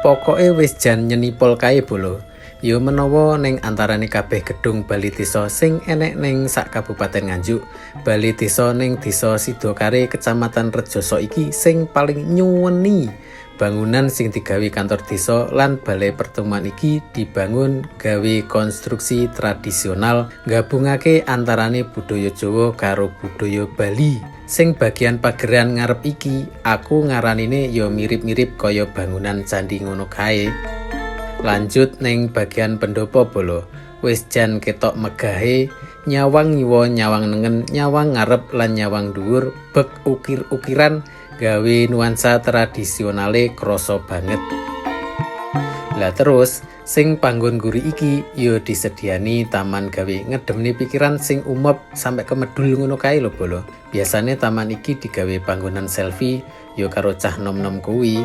Pokoke wis jan nyenipol kae bolo. Ya menawa ning antarane kabeh gedung Bali Desa sing enek ning sak Kabupaten Nganjuk, Bali Desa ning Desa Sidokare Kecamatan Rejoso iki sing paling nyuweni. Bangunan sing digawe kantor desa lan balai pertemuan iki dibangun gawe konstruksi tradisional gabungake antarane budaya Jawa karo budaya Bali. Sing bagian pageran ngarep iki aku ngaranine ya mirip-mirip kaya bangunan candi ngono kae. Lanjut ning bagian pendopo bolo. Wis jan ketok megahe, nyawang nyiwa, nyawang nengen, nyawang ngarep lan nyawang dhuwur, bek ukir-ukiran gawe nuansa tradisionale krasa banget. Lah terus sing panggon guri iki ya disediani taman gawe ngedemne pikiran sing umep sampai kemedul ngono kae lho bolo. Biasane taman iki digawe panggonan selfie ya karo cah nom-nom kuwi.